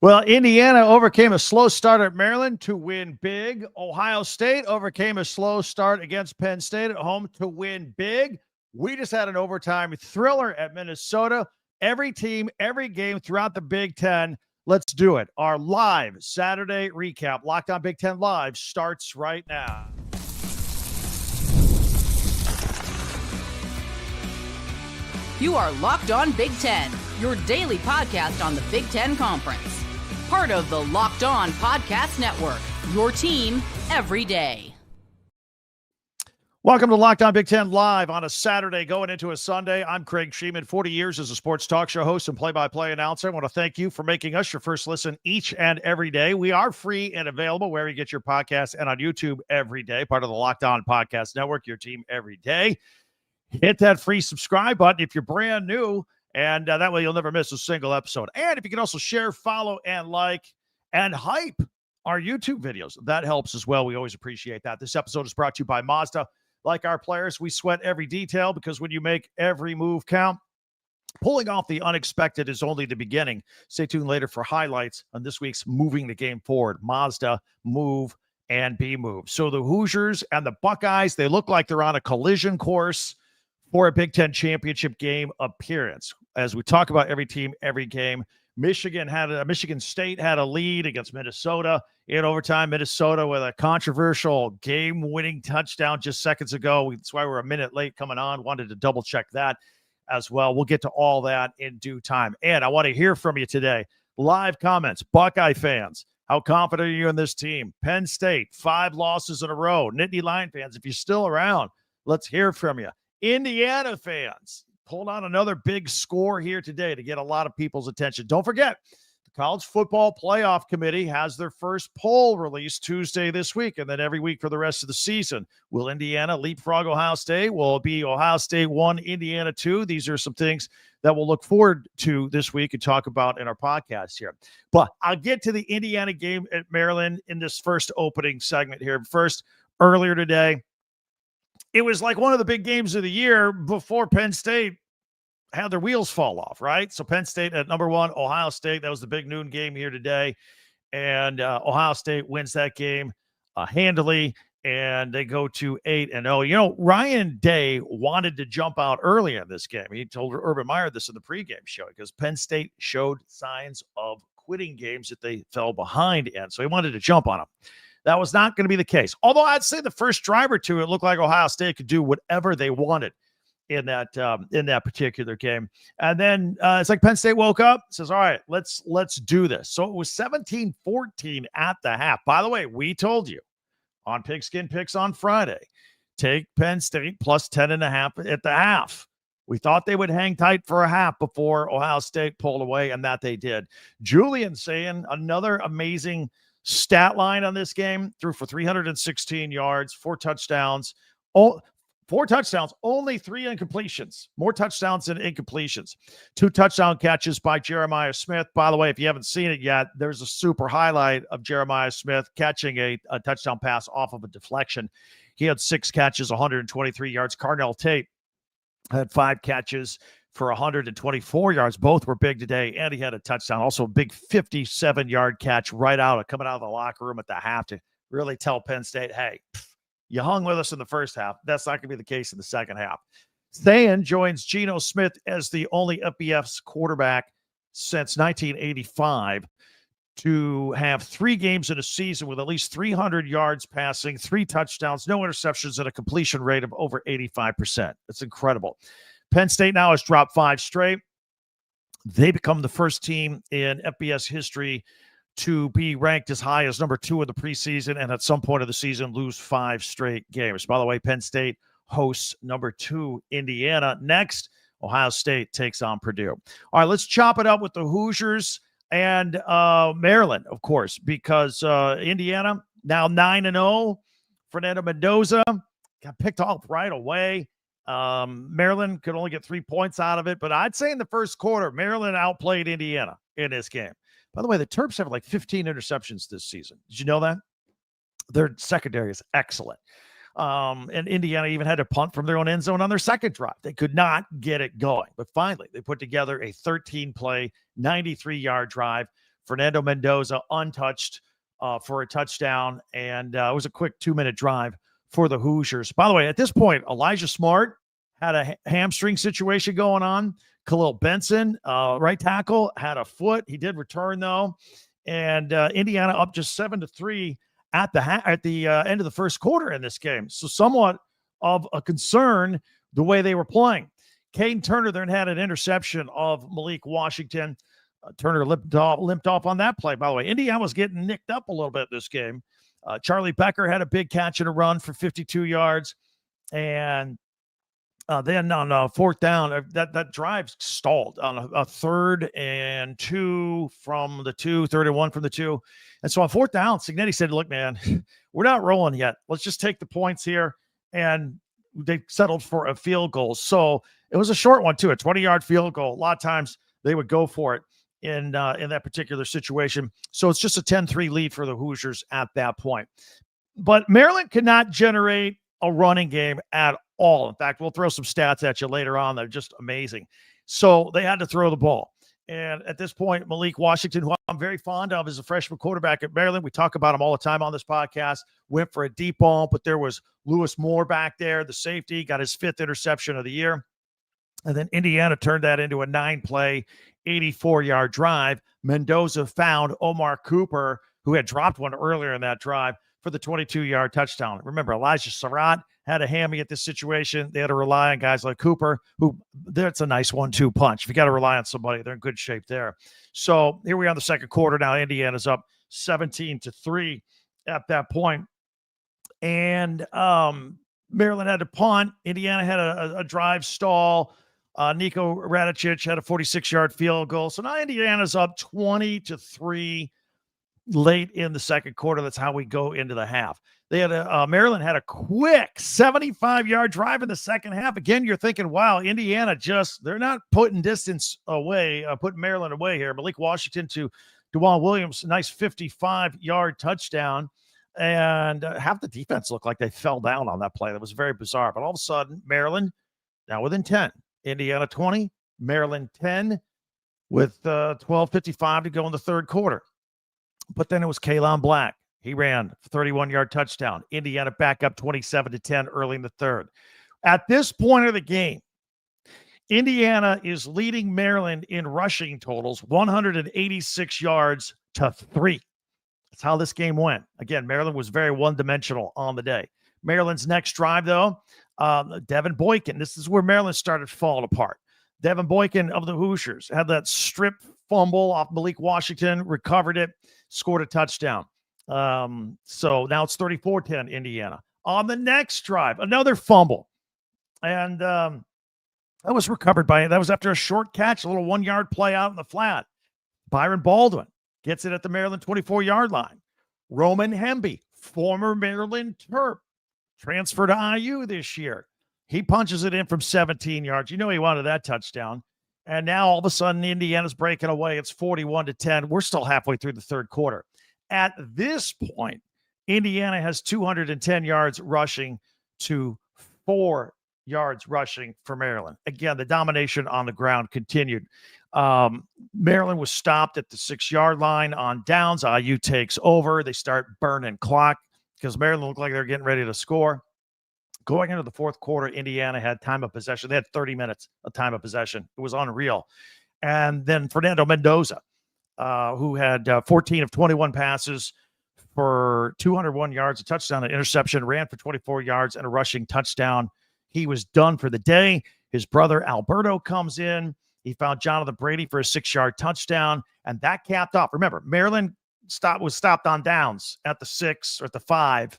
Well, Indiana overcame a slow start at Maryland to win big. Ohio State overcame a slow start against Penn State at home to win big. We just had an overtime thriller at Minnesota. Every team, every game throughout the Big Ten. Let's do it. Our live Saturday recap, Locked On Big Ten Live, starts right now. You are Locked On Big Ten, your daily podcast on the Big Ten Conference. Part of the Locked On Podcast Network, your team every day. Welcome to Locked On Big Ten Live on a Saturday going into a Sunday. I'm Craig Sheeman, 40 years as a sports talk show host and play-by-play announcer. I want to thank you for making us your first listen each and every day. We are free and available wherever you get your podcasts and on YouTube every day, part of the Locked On Podcast Network, your team every day. Hit that free subscribe button if you're brand new, and that way you'll never miss a single episode. And if you can also share, follow, and like, and hype our YouTube videos, that helps as well. We always appreciate that. This episode is brought to you by Mazda. Like our players, we sweat every detail because when you make every move count, pulling off the unexpected is only the beginning. Stay tuned later for highlights on this week's Moving the Game Forward. Mazda, move, and be moved. So the Hoosiers and the Buckeyes, they look like they're on a collision course for a Big Ten championship game appearance. As we talk about every team, every game, Michigan State had a lead against Minnesota in overtime. Minnesota with a controversial game-winning touchdown just seconds ago. That's why we're a minute late coming on. Wanted to double-check that as well. We'll get to all that in due time. And I want to hear from you today. Live comments, Buckeye fans. How confident are you in this team? Penn State, 5 losses in a row. Nittany Lion fans, if you're still around, let's hear from you. Indiana fans, pulled on another big score here today to get a lot of people's attention. Don't forget, the College Football Playoff Committee has their first poll released Tuesday this week, and then every week for the rest of the season. Will Indiana leapfrog Ohio State? Will it be Ohio State 1, Indiana 2? These are some things that we'll look forward to this week and talk about in our podcast here. But I'll get to the Indiana game at Maryland in this first opening segment here. First, earlier today, it was like one of the big games of the year before Penn State had their wheels fall off, right? So Penn State at number 1, Ohio State. That was the big noon game here today. And Ohio State wins that game handily, and they go to 8-0. You know, Ryan Day wanted to jump out early in this game. He told Urban Meyer this in the pregame show because Penn State showed signs of quitting games that they fell behind in. So he wanted to jump on them. That was not going to be the case. Although I'd say the first drive or two, it looked like Ohio State could do whatever they wanted in that particular game. And then it's like Penn State woke up, says, all right, let's do this. So it was 17-14 at the half. By the way, we told you on Pigskin Picks on Friday, take Penn State plus 10.5 at the half. We thought they would hang tight for a half before Ohio State pulled away, and that they did. Julian Sayin, another amazing stat line on this game, threw for 316 yards, 4 touchdowns. 4 touchdowns, only 3 incompletions. More touchdowns than incompletions. 2 touchdown catches by Jeremiah Smith. By the way, if you haven't seen it yet, there's a super highlight of Jeremiah Smith catching a touchdown pass off of a deflection. He had 6 catches, 123 yards. Carnell Tate had 5 catches for 124 yards. Both were big today, and he had a touchdown. Also a big 57-yard catch coming out of the locker room at the half to really tell Penn State, hey, you hung with us in the first half. That's not going to be the case in the second half. Sayin joins Geno Smith as the only FBS quarterback since 1985 to have 3 games in a season with at least 300 yards passing, 3 touchdowns, no interceptions, and a completion rate of over 85%. That's incredible. Penn State now has dropped 5 straight. They become the first team in FBS history to be ranked as high as number 2 in the preseason and at some point of the season lose 5 straight games. By the way, Penn State hosts number 2 Indiana. Next, Ohio State takes on Purdue. All right, let's chop it up with the Hoosiers and Maryland, of course, because Indiana now 9-0. Fernando Mendoza got picked off right away. Maryland could only get 3 points out of it, but I'd say in the first quarter, Maryland outplayed Indiana in this game. By the way, the Terps have like 15 interceptions this season. Did you know that? Their secondary is excellent. And Indiana even had to punt from their own end zone on their second drive. They could not get it going. But finally, they put together a 13-play, 93-yard drive Fernando Mendoza untouched for a touchdown, and it was a quick 2-minute drive for the Hoosiers. By the way, at this point, Elijah Smart had a hamstring situation going on. Khalil Benson, right tackle, had a foot. He did return, though. And Indiana up just 7-3 at the end of the first quarter in this game. So somewhat of a concern the way they were playing. Caden Turner then had an interception of Malik Washington. Turner limped off on that play, by the way. Indiana was getting nicked up a little bit this game. Charlie Becker had a big catch and a run for 52 yards. And then on fourth down, that drive stalled on a 3rd and 2 from the 2, 3rd and 1 from the 2. And so on fourth down, Cignetti said, look, man, we're not rolling yet. Let's just take the points here. And they settled for a field goal. So it was a short one, too, a 20-yard field goal. A lot of times they would go for it in that particular situation. So it's just a 10-3 lead for the Hoosiers at that point. But Maryland could not generate a running game at all. In fact, we'll throw some stats at you later on. They're just amazing. So they had to throw the ball. And at this point, Malik Washington, who I'm very fond of as a freshman quarterback at Maryland, we talk about him all the time on this podcast, went for a deep ball, but there was Lewis Moore back there, the safety, got his 5th interception of the year. And then Indiana turned that into a 9-play, 84-yard drive. Mendoza found Omar Cooper, who had dropped one earlier in that drive, for the 22-yard touchdown. Remember, Elijah Surratt had a hammy at this situation. They had to rely on guys like Cooper, who that's a nice 1-2 punch. If you got to rely on somebody, they're in good shape there. So here we are in the second quarter. Now Indiana's up 17-3 at that point. And Maryland had to punt. Indiana had a drive stall. Nico Radicic had a 46-yard field goal. So now Indiana's up 20-3 late in the second quarter. That's how we go into the half. They had Maryland had a quick 75-yard drive in the second half. Again, you're thinking, wow, Indiana they're not putting distance away, putting Maryland away here. Malik Washington to DeJuan Williams, nice 55-yard touchdown. And half the defense looked like they fell down on that play. That was very bizarre. But all of a sudden, Maryland now within 10. Indiana 20, Maryland 10 with 12:55 to go in the third quarter. But then it was Kaylon Black. He ran a 31-yard touchdown. Indiana back up 27-10 early in the third. At this point of the game, Indiana is leading Maryland in rushing totals, 186 yards to 3. That's how this game went. Again, Maryland was very one-dimensional on the day. Maryland's next drive, though, Devin Boykin. This is where Maryland started falling apart. Devin Boykin of the Hoosiers had that strip fumble off Malik Washington, recovered it, scored a touchdown. So now it's 34-10 Indiana. On the next drive, another fumble. And that was recovered that was after a short catch, a little 1-yard play out in the flat. Byron Baldwin gets it at the Maryland 24-yard line. Roman Hemby, former Maryland Terp, transferred to IU this year. He punches it in from 17 yards. You know he wanted that touchdown. And now all of a sudden, Indiana's breaking away. It's 41-10. We're still halfway through the third quarter. At this point, Indiana has 210 yards rushing to 4 yards rushing for Maryland. Again, the domination on the ground continued. Maryland was stopped at the 6-yard line on downs. IU takes over. They start burning clock because Maryland looked like they're getting ready to score. Going into the fourth quarter, Indiana had time of possession. They had 30 minutes of time of possession. It was unreal. And then Fernando Mendoza, who had 14 of 21 passes for 201 yards, a touchdown, an interception, ran for 24 yards, and a rushing touchdown. He was done for the day. His brother Alberto comes in. He found Jonathan Brady for a 6-yard touchdown, and that capped off. Remember, Maryland was stopped on downs at the 6 or at the 5.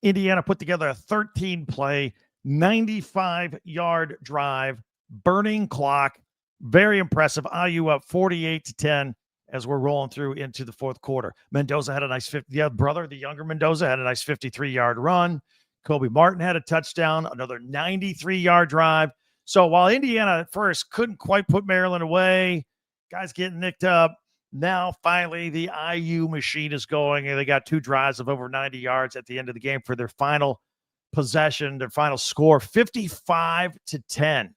Indiana put together a 13-play, 95-yard drive, burning clock. Very impressive. IU up 48-10 as we're rolling through into the fourth quarter. Mendoza had a nice the younger Mendoza had a nice 53-yard run. Kobe Martin had a touchdown, another 93-yard drive. So while Indiana at first couldn't quite put Maryland away, guys getting nicked up, now finally the IU machine is going, and they got 2 drives of over 90 yards at the end of the game for their final possession, their final score, 55-10.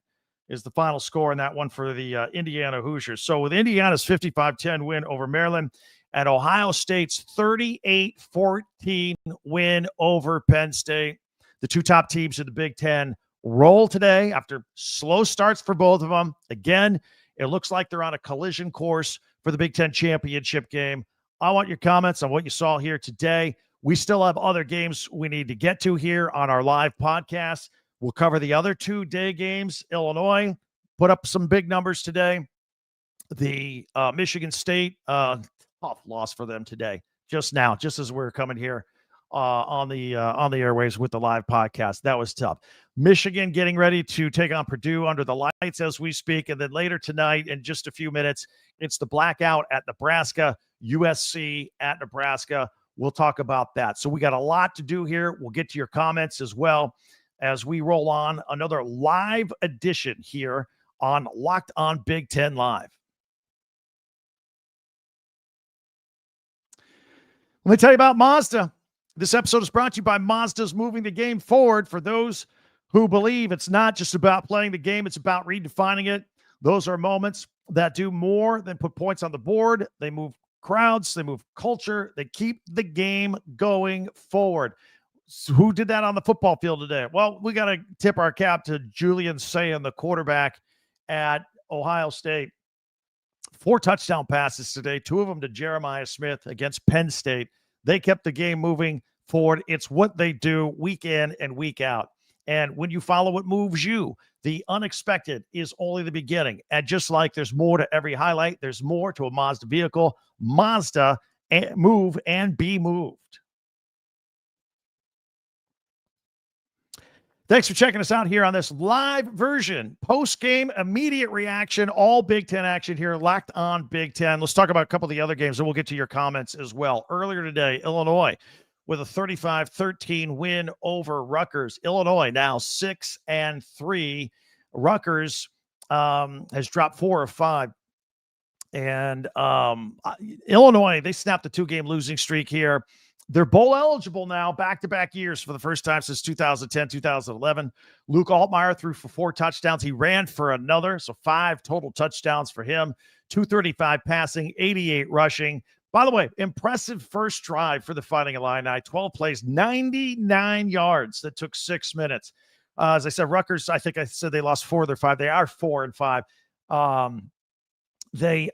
is the final score in that one for the Indiana Hoosiers. So with Indiana's 55-10 win over Maryland and Ohio State's 38-14 win over Penn State, the two top teams in the Big Ten roll today after slow starts for both of them. Again, it looks like they're on a collision course for the Big Ten championship game. I want your comments on what you saw here today. We still have other games we need to get to here on our live podcast. We'll cover the other 2-day games. Illinois put up some big numbers today. The Michigan State, tough loss for them today, just now, just as we're coming here on the airwaves with the live podcast. That was tough. Michigan getting ready to take on Purdue under the lights as we speak. And then later tonight, in just a few minutes, it's the blackout at Nebraska, USC at Nebraska. We'll talk about that. So we got a lot to do here. We'll get to your comments as well as we roll on another live edition here on Locked On Big Ten Live. Let me tell you about Mazda. This episode is brought to you by Mazda's moving the game forward. For those who believe it's not just about playing the game, it's about redefining it. Those are moments that do more than put points on the board. They move crowds, they move culture, they keep the game going forward. So who did that on the football field today? Well, we got to tip our cap to Julian Sayin, the quarterback at Ohio State. 4 touchdown passes today, 2 of them to Jeremiah Smith against Penn State. They kept the game moving forward. It's what they do week in and week out. And when you follow what moves you, the unexpected is only the beginning. And just like there's more to every highlight, there's more to a Mazda vehicle. Mazda, move and be moved. Thanks for checking us out here on this live version, post-game, immediate reaction, all Big Ten action here, Locked On Big Ten. Let's talk about a couple of the other games, and we'll get to your comments as well. Earlier today, Illinois with a 35-13 win over Rutgers. Illinois now 6-3. Rutgers has dropped 4 of 5. And Illinois, they snapped the 2-game losing streak here. They're bowl eligible now, back-to-back years for the first time since 2010, 2011. Luke Altmyer threw for 4 touchdowns. He ran for another, so 5 total touchdowns for him. 235 passing, 88 rushing. By the way, impressive first drive for the Fighting Illini. 12 plays, 99 yards. That took 6 minutes. As I said, Rutgers, I think I said they lost 4 of their 5. They are 4-5. They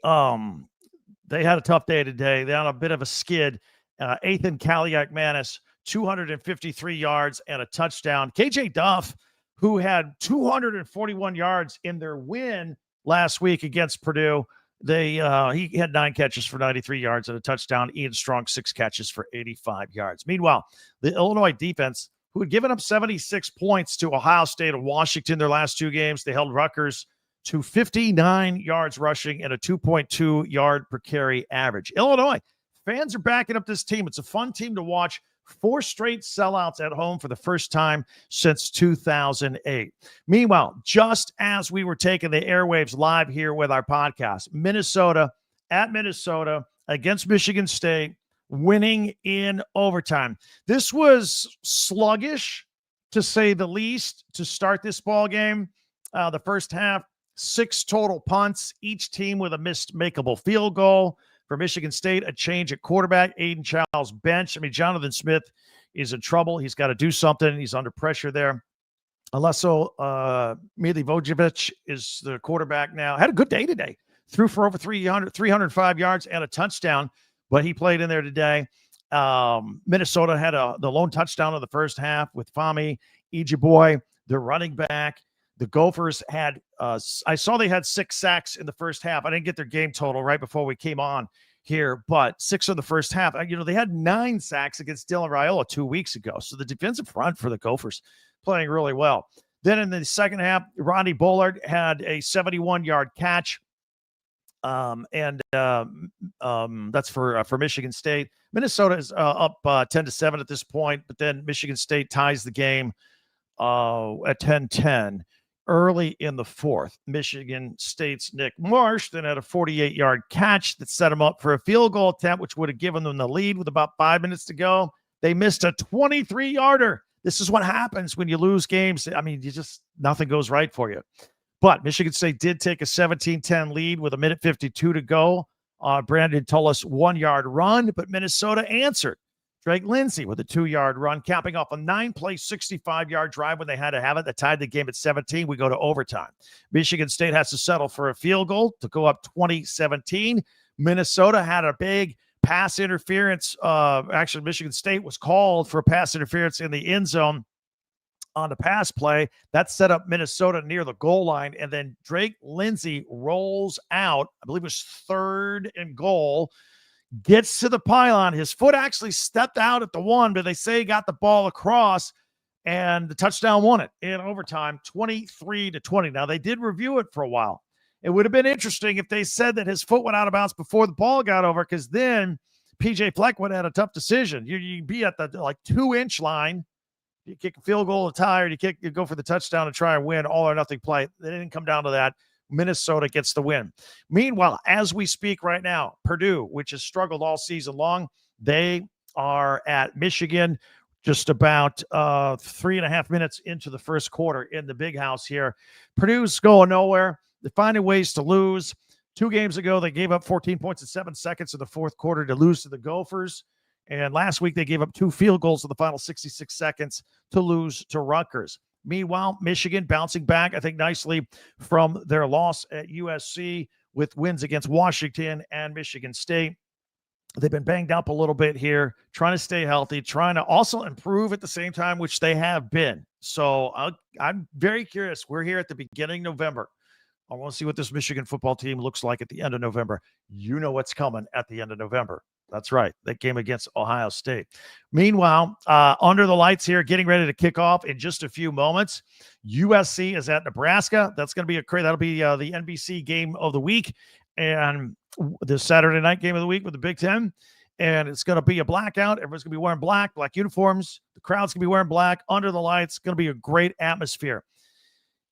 had a tough day today. They're on a bit of a skid. Ethan Kaliak-Manis, 253 yards and a touchdown. KJ Duff, who had 241 yards in their win last week against Purdue, he had 9 catches for 93 yards and a touchdown. Ian Strong, 6 catches for 85 yards. Meanwhile, the Illinois defense, who had given up 76 points to Ohio State and Washington their last 2 games, they held Rutgers to 59 yards rushing and a 2.2 yard per carry average. Illinois fans are backing up this team. It's a fun team to watch. 4 straight sellouts at home for the first time since 2008. Meanwhile, just as we were taking the airwaves live here with our podcast, Minnesota at Minnesota against Michigan State, winning in overtime. This was sluggish, to say the least, to start this ball game. The first half, 6 total punts, each team with a missed makeable field goal. For Michigan State, a change at quarterback, Aiden Childs bench. I mean, Jonathan Smith is in trouble. He's got to do something. He's under pressure there. Alesso Milivojevic is the quarterback now. Had a good day today. Threw for over 305 yards and a touchdown, but he played in there today. Minnesota had the lone touchdown of the first half with Fami Ijiboy, the running back. The Gophers had, I saw they had 6 sacks in the first half. I didn't get their game total right before we came on here, but 6 in the first half. They had 9 sacks against Dylan Raiola 2 weeks ago. So the defensive front for the Gophers playing really well. Then in the second half, Ronnie Bullard had a 71-yard catch. That's for Michigan State. Minnesota is up 10-7 at this point, but then Michigan State ties the game at 10-10. Early in the 4th, Michigan State's Nick Marsh then had a 48-yard catch that set him up for a field goal attempt, which would have given them the lead with about 5 minutes to go. They missed a 23-yarder. This is what happens when you lose games. I mean, nothing goes right for you. But Michigan State did take a 17-10 lead with 1:52 to go. Brandon Tullis 1-yard run, but Minnesota answered. Drake Lindsey with a 2-yard run, capping off a 9-play, 65-yard drive when they had to have it. That tied the game at 17. We go to overtime. Michigan State has to settle for a field goal to go up 20-17. Minnesota had a big pass interference. Actually, Michigan State was called for pass interference in the end zone on the pass play. That set up Minnesota near the goal line, and then Drake Lindsey rolls out. I believe it was 3rd and goal. Gets to the pylon. His foot actually stepped out at the 1, but they say he got the ball across, and the touchdown won it in overtime, 23-20. Now, they did review it for a while. It would have been interesting if they said that his foot went out of bounds before the ball got over, because then P.J. Fleck would have had a tough decision. You'd be at the 2-inch line. You kick a field goal to tie, or you go for the touchdown to try and win, all or nothing play. They didn't come down to that. Minnesota gets the win. Meanwhile, as we speak right now, Purdue, which has struggled all season long, they are at Michigan just about 3.5 minutes into the first quarter in the big house here. Purdue's going nowhere. They're finding ways to lose. 2 games ago, they gave up 14 points in 7 seconds in the fourth quarter to lose to the Gophers. And last week, they gave up 2 field goals in the final 66 seconds to lose to Rutgers. Meanwhile, Michigan bouncing back, I think, nicely from their loss at USC with wins against Washington and Michigan State. They've been banged up a little bit here, trying to stay healthy, trying to also improve at the same time, which they have been. So I'm very curious. We're here at the beginning of November. I want to see what this Michigan football team looks like at the end of November. You know what's coming at the end of November. That's right. That game against Ohio State. Meanwhile, under the lights here, getting ready to kick off in just a few moments. USC is at Nebraska. That's going to be that'll be the NBC game of the week and the Saturday night game of the week with the Big 10. And it's going to be a blackout. Everyone's going to be wearing black uniforms. The crowd's going to be wearing black under the lights. It's going to be a great atmosphere.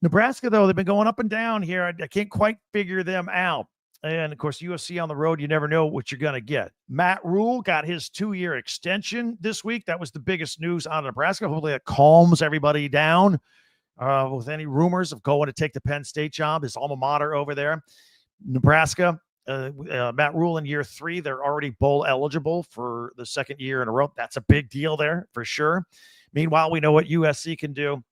Nebraska, though, they've been going up and down here. I can't quite figure them out. And, of course, USC on the road, you never know what you're going to get. Matt Rule got his 2-year extension this week. That was the biggest news out of Nebraska. Hopefully it calms everybody down with any rumors of going to take the Penn State job, his alma mater over there. Nebraska, Matt Rule in year 3, they're already bowl eligible for the 2nd year in a row. That's a big deal there for sure. Meanwhile, we know what USC can do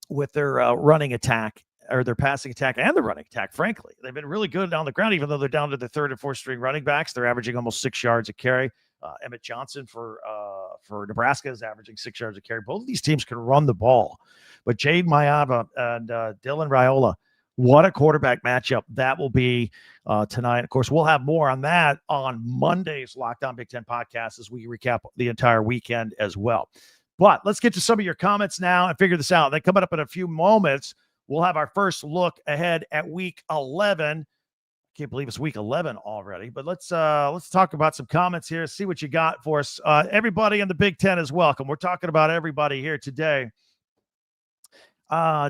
with their running attack, or their passing attack and the running attack, frankly. They've been really good on the ground, even though they're down to the 3rd and 4th string running backs. They're averaging almost 6 yards a carry. Emmett Johnson for Nebraska is averaging 6 yards a carry. Both of these teams can run the ball. But Jade Mayava and Dylan Raiola, what a quarterback matchup that will be tonight. Of course, we'll have more on that on Monday's Locked On Big 10 podcast as we recap the entire weekend as well. But let's get to some of your comments now and figure this out. Then coming up in a few moments, we'll have our first look ahead at week 11. I can't believe it's week 11 already, but let's talk about some comments here. See what you got for us. Everybody in the Big 10 is welcome. We're talking about everybody here today.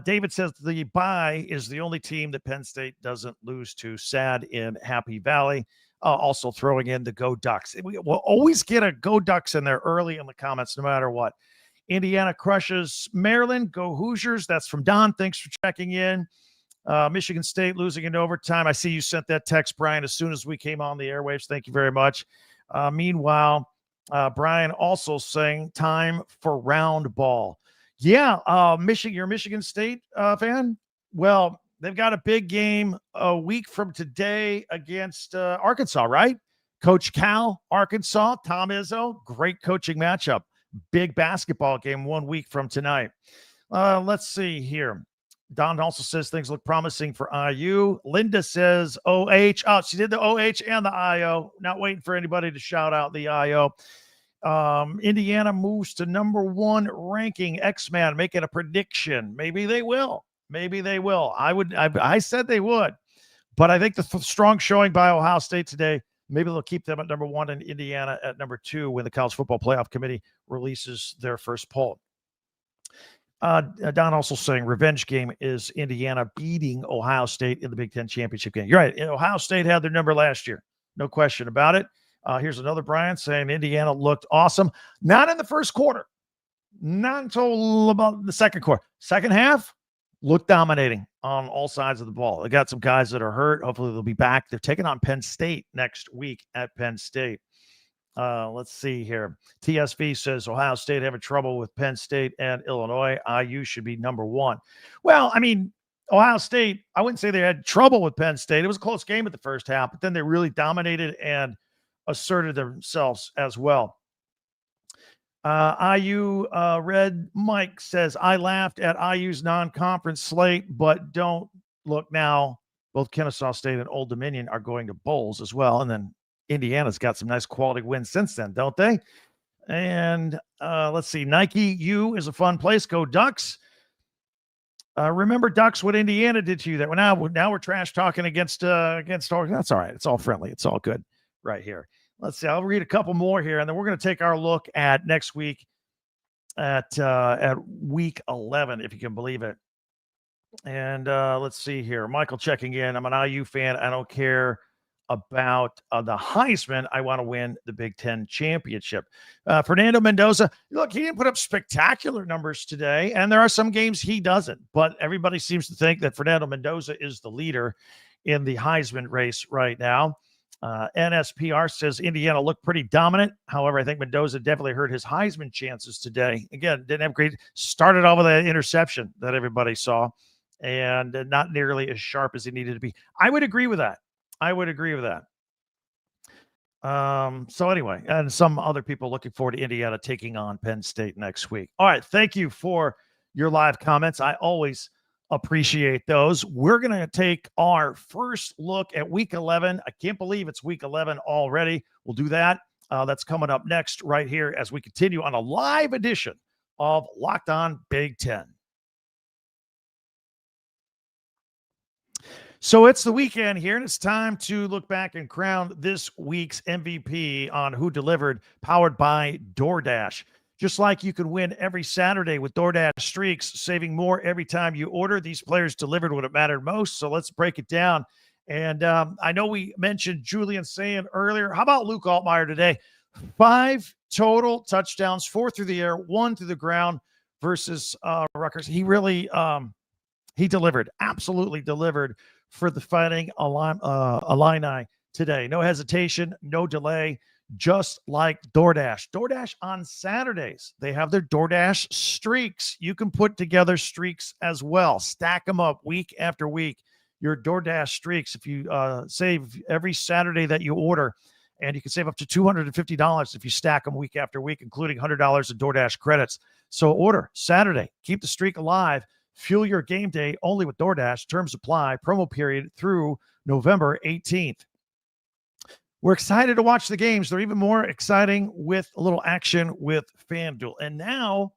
David says the bye is the only team that Penn State doesn't lose to. Sad in Happy Valley. Also throwing in the Go Ducks. We'll always get a Go Ducks in there early in the comments, no matter what. Indiana crushes Maryland. Go Hoosiers. That's from Don. Thanks for checking in. Michigan State losing in overtime. I see you sent that text, Brian, as soon as we came on the airwaves. Thank you very much. Meanwhile, Brian also saying time for round ball. Yeah, you're a Michigan State fan? Well, they've got a big game a week from today against Arkansas, right? Coach Cal, Arkansas, Tom Izzo, great coaching matchup. Big basketball game 1 week from tonight. Let's see here. Don also says things look promising for IU. Linda says OH. Oh, she did the OH and the IO. Not waiting for anybody to shout out the IO. Indiana moves to number 1 ranking. X-Man making a prediction. Maybe they will. I said they would. But I think the strong showing by Ohio State today, maybe they'll keep them at number 1 and Indiana at number 2 when the College Football Playoff Committee releases their first poll. Don also saying revenge game is Indiana beating Ohio State in the Big 10 championship game. You're right. Ohio State had their number last year. No question about it. Here's another Brian saying Indiana looked awesome. Not in the first quarter. Not until about the second quarter. Second half, look dominating on all sides of the ball. They got some guys that are hurt. Hopefully they'll be back. They're taking on Penn State next week at Penn State. Let's see here. TSV says Ohio State having trouble with Penn State and Illinois. IU should be number one. Well, I mean, Ohio State, I wouldn't say they had trouble with Penn State. It was a close game at the first half, but then they really dominated and asserted themselves as well. IU Red Mike says, I laughed at IU's non-conference slate, but don't look now. Both Kennesaw State and Old Dominion are going to bowls as well. And then Indiana's got some nice quality wins since then, don't they? And let's see. Nike U is a fun place. Go Ducks. Remember Ducks, what Indiana did to you. That now we're trash talking against That's all right. It's all friendly. It's all good right here. Let's see. I'll read a couple more here, and then we're going to take our look at next week at week 11, if you can believe it. And let's see here. Michael checking in. I'm an IU fan. I don't care about the Heisman. I want to win the Big 10 championship. Fernando Mendoza, look, he didn't put up spectacular numbers today, and there are some games he doesn't, but everybody seems to think that Fernando Mendoza is the leader in the Heisman race right now. NSPR says Indiana looked pretty dominant. However, I think Mendoza definitely hurt his Heisman chances today. Again, didn't have great, started off with that interception that everybody saw, and not nearly as sharp as he needed to be. I would agree with that. So anyway, and some other people looking forward to Indiana taking on Penn State next week. All right. Thank you for your live comments. I always appreciate those. We're going to take our first look at week 11. I can't believe it's week 11 already. We'll do that. That's coming up next right here as we continue on a live edition of Locked On Big 10. So it's the weekend here, and it's time to look back and crown this week's MVP on Who Delivered, powered by DoorDash. Just like you can win every Saturday with DoorDash Streaks, saving more every time you order. These players delivered when it mattered most, so let's break it down. And I know we mentioned Julian Sayin earlier. How about Luke Altmyer today? 5 total touchdowns, 4 through the air, 1 through the ground versus Rutgers. He really he delivered, absolutely delivered for the Fighting Illini today. No hesitation, no delay, just like DoorDash. DoorDash on Saturdays, they have their DoorDash Streaks. You can put together streaks as well. Stack them up week after week. Your DoorDash Streaks, if you save every Saturday that you order, and you can save up to $250 if you stack them week after week, including $100 in DoorDash credits. So order Saturday. Keep the streak alive. Fuel your game day only with DoorDash. Terms apply. Promo period through November 18th. We're excited to watch the games. They're even more exciting with a little action with FanDuel. And now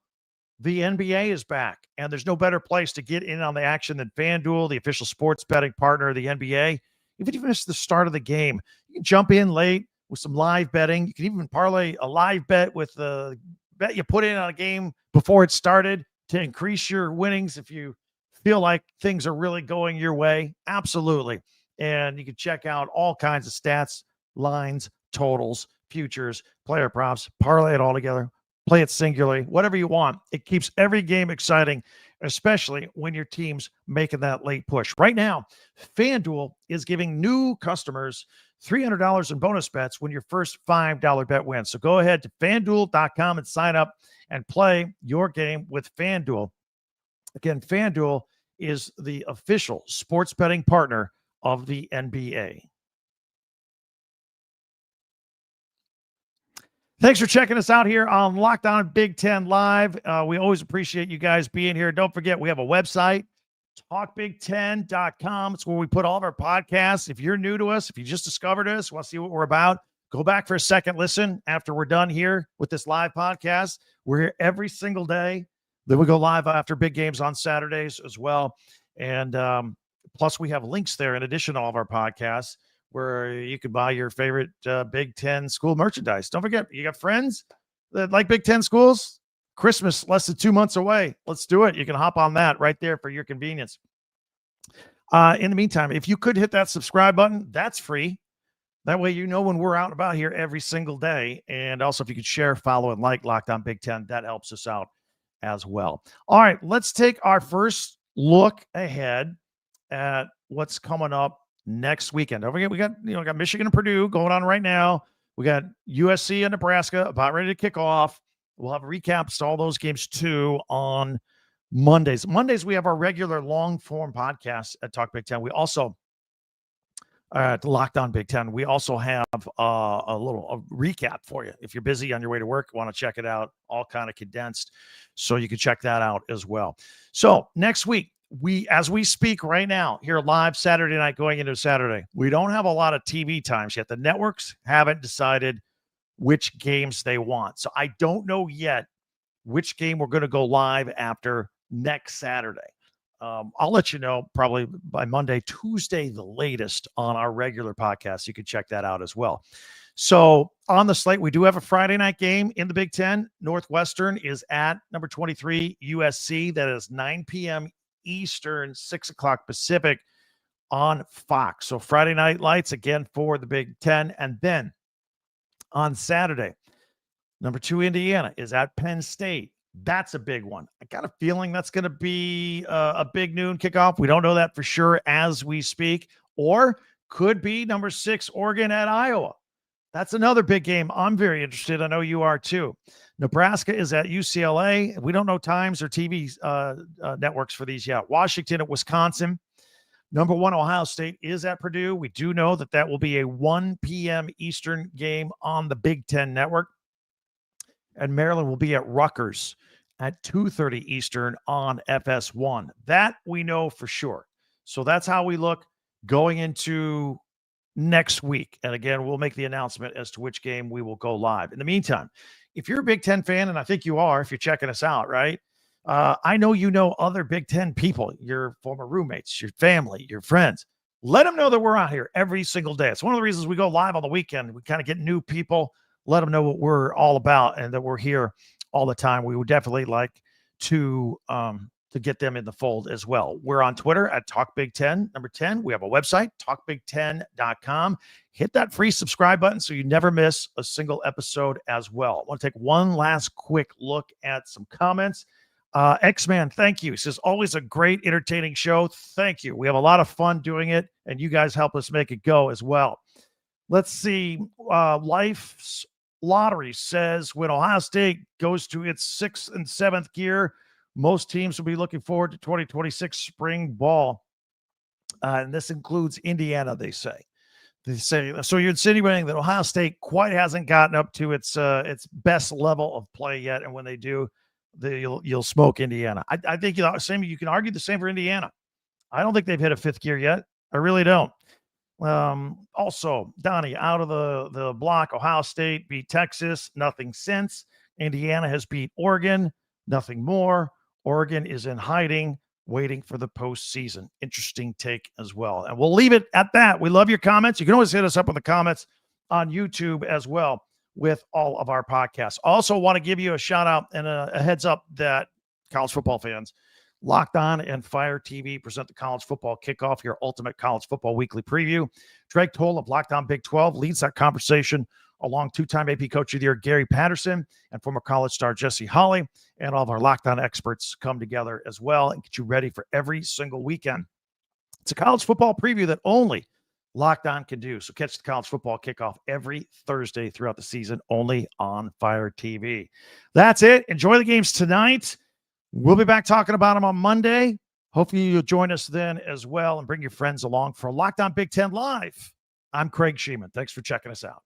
the NBA is back, and there's no better place to get in on the action than FanDuel, the official sports betting partner of the NBA. Even if you miss the start of the game, you can jump in late with some live betting. You can even parlay a live bet with the bet you put in on a game before it started to increase your winnings if you feel like things are really going your way. Absolutely. And you can check out all kinds of stats, lines, totals, futures, player props, parlay it all together, play it singularly, whatever you want. It keeps every game exciting, especially when your team's making that late push. Right now, FanDuel is giving new customers $300 in bonus bets when your first $5 bet wins. So go ahead to FanDuel.com and sign up and play your game with FanDuel. Again, FanDuel is the official sports betting partner of the NBA. Thanks for checking us out here on Locked On Big 10 Live. We always appreciate you guys being here. Don't forget, we have a website, talkbig10.com. It's where we put all of our podcasts. If you're new to us, if you just discovered us, want to see what we're about, go back for a second listen after we're done here with this live podcast. We're here every single day. Then we go live after big games on Saturdays as well. And plus, we have links there in addition to all of our podcasts where you can buy your favorite Big 10 school merchandise. Don't forget, you got friends that like Big 10 schools? Christmas, less than 2 months away. Let's do it. You can hop on that right there for your convenience. In the meantime, if you could hit that subscribe button, that's free. That way you know when we're out and about here every single day. And also, if you could share, follow, and like Locked On Big 10, that helps us out as well. All right, let's take our first look ahead at what's coming up next weekend. Don't forget, we got Michigan and Purdue going on right now. We got USC and Nebraska about ready to kick off. We'll have recaps to all those games too on Mondays. Mondays, we have our regular long form podcast at Talk Big 10. We also, at Locked On Big 10, we also have a recap for you. If you're busy on your way to work, want to check it out, all kind of condensed. So you can check that out as well. So next week, as we speak right now, here live Saturday night going into Saturday, we don't have a lot of TV times yet. The networks haven't decided which games they want. So I don't know yet which game we're going to go live after next Saturday. I'll let you know probably by Monday, Tuesday, the latest on our regular podcast. You can check that out as well. So on the slate, we do have a Friday night game in the Big Ten. Northwestern is at number 23 USC. That is 9 p.m. Eastern, 6 o'clock Pacific on Fox. So Friday night lights again for the Big Ten. And then on Saturday, number 2 Indiana is at Penn State. That's a big one. I got a feeling that's going to be a big noon kickoff. We don't know that for sure as we speak, or could be number 6 Oregon at Iowa. That's another big game. I'm very interested. I know you are too. Nebraska is at UCLA. We don't know times or TV networks for these yet. Washington at Wisconsin. Number 1 Ohio State is at Purdue. We do know that will be a 1 p.m. Eastern game on the Big Ten Network. And Maryland will be at Rutgers at 2:30 Eastern on FS1. That we know for sure. So that's how we look going into next week. And again, we'll make the announcement as to which game we will go live. In the meantime, if you're a Big Ten fan, and I think you are if you're checking us out, right? I know you know other Big Ten people, your former roommates, your family, your friends. Let them know that we're out here every single day. It's one of the reasons we go live on the weekend. We kind of get new people, let them know what we're all about and that we're here all the time. We would definitely like to get them in the fold as well. We're on Twitter at TalkBig10, number 10. We have a website, talkbig10.com. Hit that free subscribe button so you never miss a single episode as well. I want to take one last quick look at some comments. X-Man, thank you. He says, always a great, entertaining show. Thank you. We have a lot of fun doing it, and you guys help us make it go as well. Let's see. Life's Lottery says when Ohio State goes to its 6th and 7th gear, most teams will be looking forward to 2026 spring ball. And this includes Indiana, they say. So you're insinuating that Ohio State quite hasn't gotten up to its best level of play yet. And when they do, you'll smoke Indiana. I think you can argue the same for Indiana. I don't think they've hit a 5th gear yet. I really don't. Also, Donnie, out of the block, Ohio State beat Texas, nothing since. Indiana has beat Oregon, nothing more. Oregon is in hiding, waiting for the postseason. Interesting take as well. And we'll leave it at that. We love your comments. You can always hit us up with the comments on YouTube as well with all of our podcasts. Also want to give you a shout out and a heads up that college football fans, Locked On and Fire TV present the College Football Kickoff, your ultimate college football weekly preview. Drake Toll of Locked On Big 12 leads that conversation along two-time AP Coach of the Year Gary Patterson and former college star Jesse Holley, and all of our Locked On experts come together as well and get you ready for every single weekend. It's a college football preview that only Locked On can do. So catch the College Football Kickoff every Thursday throughout the season, only on Fire TV. That's it. Enjoy the games tonight. We'll be back talking about them on Monday. Hopefully you'll join us then as well and bring your friends along for Locked On Big 10 Live. I'm Craig Sheeman. Thanks for checking us out.